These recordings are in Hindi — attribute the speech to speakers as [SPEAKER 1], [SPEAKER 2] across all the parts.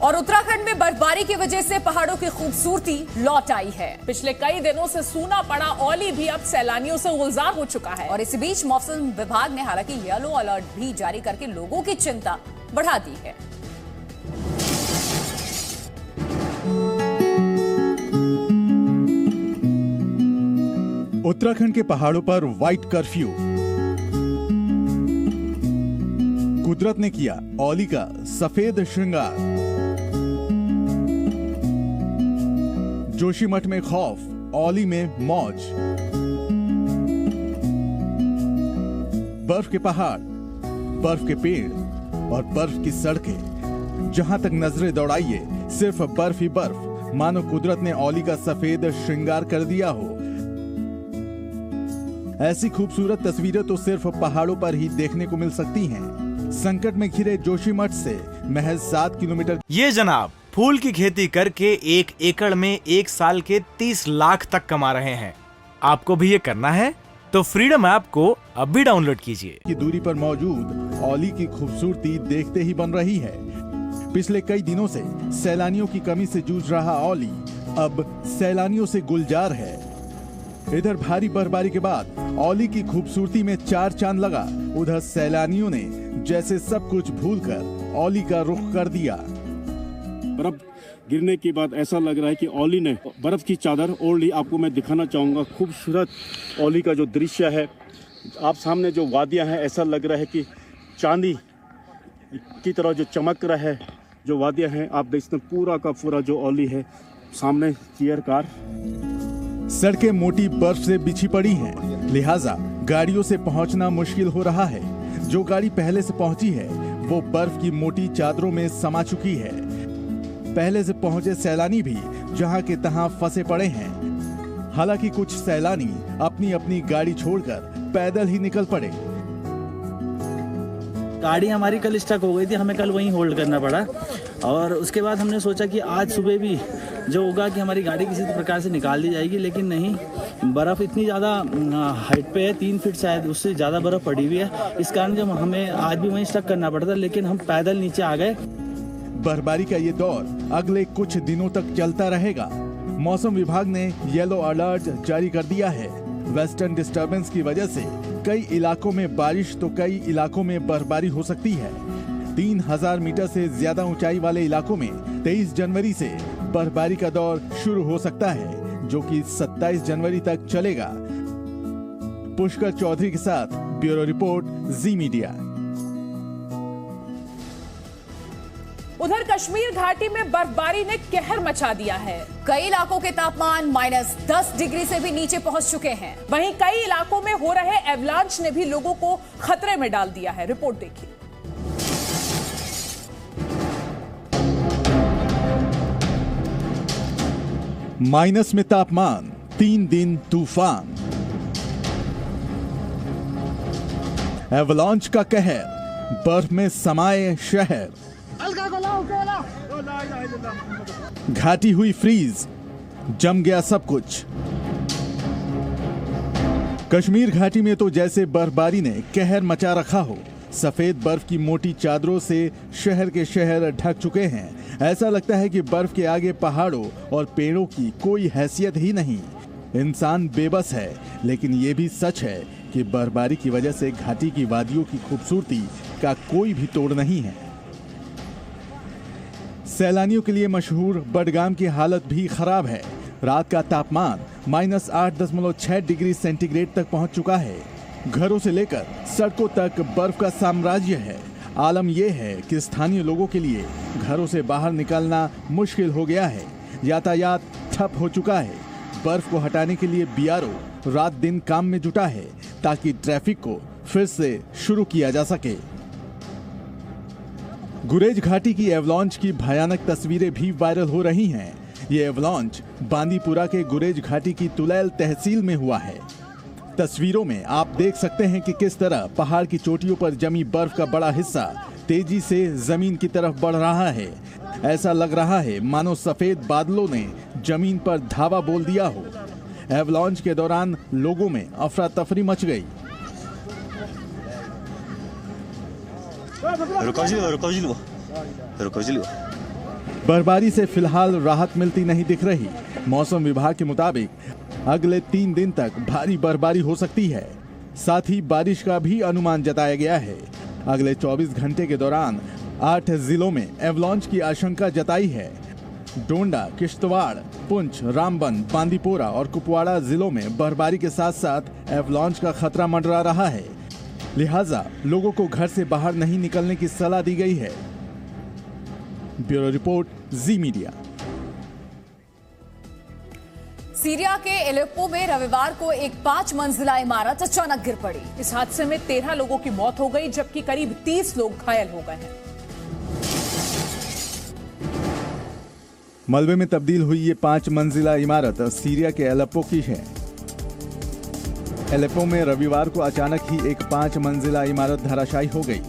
[SPEAKER 1] और उत्तराखंड में बर्फबारी की वजह से पहाड़ों की खूबसूरती लौट आई है। पिछले कई दिनों से सूना पड़ा औली भी अब सैलानियों से गुलजार हो चुका है। और इसी बीच मौसम विभाग ने हालांकि येलो अलर्ट भी जारी करके लोगों की चिंता बढ़ा दी है।
[SPEAKER 2] उत्तराखंड के पहाड़ों पर व्हाइट कर्फ्यू। कुदरत ने किया औली का सफेद श्रृंगार। जोशीमठ में खौफ, औली में मौज। बर्फ के पहाड़, बर्फ के पेड़ और बर्फ की सड़कें, जहां तक नजरें दौड़ाइए सिर्फ बर्फ ही बर्फ, मानो कुदरत ने औली का सफेद श्रृंगार कर दिया हो। ऐसी खूबसूरत तस्वीरें तो सिर्फ पहाड़ों पर ही देखने को मिल सकती हैं। संकट में घिरे जोशीमठ से महज 7 किलोमीटर।
[SPEAKER 3] ये जनाब फूल की खेती करके 1 एकड़ में 1 साल के 30 लाख तक कमा रहे हैं। आपको भी ये करना है तो फ्रीडम ऐप को अब भी डाउनलोड कीजिए।
[SPEAKER 2] की दूरी पर मौजूद औली की खूबसूरती देखते ही बन रही है। पिछले कई दिनों से सैलानियों की कमी से जूझ रहा औली अब सैलानियों से गुलजार है। इधर भारी बर्फबारी के बाद औली की खूबसूरती में 4 चांद लगा। उधर सैलानियों ने जैसे सब कुछ भूलकर औली का रुख कर दिया।
[SPEAKER 4] बर्फ गिरने के बाद ऐसा लग रहा है कि औली ने बर्फ की चादर ओढ़ ली। आपको मैं दिखाना चाहूँगा खूबसूरत औली का जो दृश्य है। आप सामने जो वादियाँ हैं, ऐसा लग रहा है कि चांदी की तरह जो चमक रहा है। जो वादियाँ हैं आप देख सकते हैं, पूरा का पूरा जो औली है। सामने चेयर कार।
[SPEAKER 2] सड़कें मोटी बर्फ से बिछी पड़ी हैं, लिहाजा गाड़ियों से पहुंचना मुश्किल हो रहा है। जो गाड़ी पहले से पहुंची है वो बर्फ की मोटी चादरों में समा चुकी है। पहले से पहुंचे सैलानी भी जहां के तहां फंसे पड़े हैं। हालांकि कुछ सैलानी अपनी अपनी गाड़ी छोड़कर पैदल ही निकल पड़े।
[SPEAKER 5] गाड़ी हमारी कल स्टक हो गई थी, हमें कल वहीं होल्ड करना पड़ा। और उसके बाद हमने सोचा कि आज सुबह भी जो होगा कि हमारी गाड़ी किसी प्रकार से निकाल दी जाएगी, लेकिन नहीं, बर्फ़ इतनी ज़्यादा हाइट पे है, 3 फीट शायद उससे ज़्यादा बर्फ़ पड़ी हुई है। इस कारण जब हमें आज भी वहीं स्टक करना पड़ता, लेकिन हम पैदल नीचे आ गए।
[SPEAKER 2] बर्फबारी का ये दौर अगले कुछ दिनों तक चलता रहेगा। मौसम विभाग ने येलो अलर्ट जारी कर दिया है। वेस्टर्न डिस्टर्बेंस की वजह से कई इलाकों में बारिश तो कई इलाकों में बर्फबारी हो सकती है। 3000 मीटर से ज्यादा ऊंचाई वाले इलाकों में 23 जनवरी से बर्फबारी का दौर शुरू हो सकता है, जो कि 27 जनवरी तक चलेगा। पुष्कर चौधरी के साथ ब्यूरो रिपोर्ट, जी मीडिया।
[SPEAKER 1] उधर कश्मीर घाटी में बर्फबारी ने कहर मचा दिया है। कई इलाकों के तापमान -10 डिग्री से भी नीचे पहुंच चुके हैं। वहीं कई इलाकों में हो रहे एवलांच ने भी लोगों को खतरे में डाल दिया है। रिपोर्ट देखिए।
[SPEAKER 2] माइनस में तापमान, 3 दिन तूफान, एवलांच का कहर, बर्फ में समाये शहर, घाटी हुई फ्रीज, जम गया सब कुछ। कश्मीर घाटी में तो जैसे बर्फबारी ने कहर मचा रखा हो। सफेद बर्फ की मोटी चादरों से शहर के शहर ढक चुके हैं। ऐसा लगता है कि बर्फ के आगे पहाड़ों और पेड़ों की कोई हैसियत ही नहीं। इंसान बेबस है, लेकिन ये भी सच है कि बर्फबारी की वजह से घाटी की वादियों की खूबसूरती का कोई भी तोड़ नहीं है। सैलानियों के लिए मशहूर बडगाम की हालत भी खराब है। रात का तापमान -8.6 डिग्री सेंटीग्रेड तक पहुंच चुका है। घरों से लेकर सड़कों तक बर्फ का साम्राज्य है। आलम यह है कि स्थानीय लोगों के लिए घरों से बाहर निकलना मुश्किल हो गया है। यातायात ठप हो चुका है। बर्फ को हटाने के लिए बीआरओ रात दिन काम में जुटा है ताकि ट्रैफिक को फिर से शुरू किया जा सके। गुरेज घाटी की एवलांच की भयानक तस्वीरें भी वायरल हो रही हैं। ये एवलांच बांदीपुरा के गुरेज घाटी की तुलैल तहसील में हुआ है। तस्वीरों में आप देख सकते हैं कि किस तरह पहाड़ की चोटियों पर जमी बर्फ का बड़ा हिस्सा तेजी से जमीन की तरफ बढ़ रहा है। ऐसा लग रहा है मानो सफेद बादलों ने जमीन पर धावा बोल दिया हो। एवलांच के दौरान लोगों में अफरा तफरी मच गई। बर्फबारी से फिलहाल राहत मिलती नहीं दिख रही। मौसम विभाग के मुताबिक अगले 3 दिन तक भारी बर्फबारी हो सकती है। साथ ही बारिश का भी अनुमान जताया गया है। अगले 24 घंटे के दौरान 8 जिलों में एवलांच की आशंका जताई है। डोंडा, किश्तवाड़, पुंछ, रामबन, बांदीपोरा और कुपवाड़ा जिलों में बर्फबारी के साथ साथ एवलांच का खतरा मंडरा रहा है। लिहाजा लोगों को घर से बाहर नहीं निकलने की सलाह दी गई है। ब्यूरो रिपोर्ट, जी मीडिया।
[SPEAKER 1] सीरिया के एलेप्पो में रविवार को एक 5 मंजिला इमारत अचानक गिर पड़ी। इस हादसे में 13 लोगों की मौत हो गई, जबकि करीब 30 लोग घायल हो गए हैं।
[SPEAKER 2] मलबे में तब्दील हुई ये 5 मंजिला इमारत सीरिया के एलेप्पो की है। एलेप्पो में रविवार को अचानक ही एक 5 मंजिला इमारत धराशायी हो गई।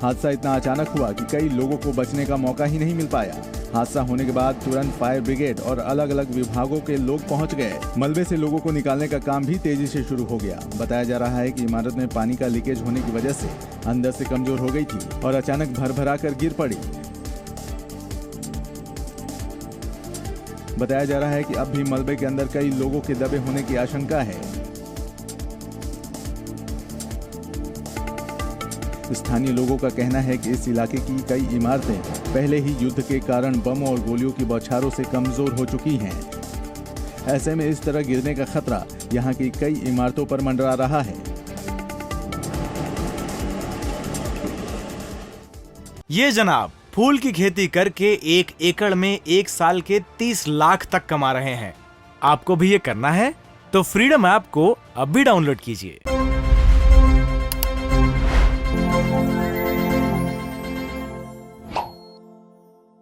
[SPEAKER 2] हादसा इतना अचानक हुआ कि कई लोगों को बचने का मौका ही नहीं मिल पाया। हादसा होने के बाद तुरंत फायर ब्रिगेड और अलग अलग विभागों के लोग पहुंच गए। मलबे से लोगों को निकालने का काम भी तेजी से शुरू हो गया। बताया जा रहा है कि इमारत में पानी का लीकेज होने की वजह से अंदर से कमजोर हो गई थी और अचानक भरभरा कर गिर पड़ी। बताया जा रहा है कि अब भी मलबे के अंदर कई लोगों के दबे होने की आशंका है। स्थानीय लोगों का कहना है कि इस इलाके की कई इमारतें पहले ही युद्ध के कारण बमों और गोलियों की बौछारों से कमजोर हो चुकी हैं। ऐसे में इस तरह गिरने का खतरा यहाँ की कई इमारतों पर मंडरा रहा है।
[SPEAKER 3] ये जनाब फूल की खेती करके 1 एकड़ में 1 साल के 30 लाख तक कमा रहे हैं। आपको भी ये करना है तो फ्रीडम ऐप को अब भी डाउनलोड कीजिए।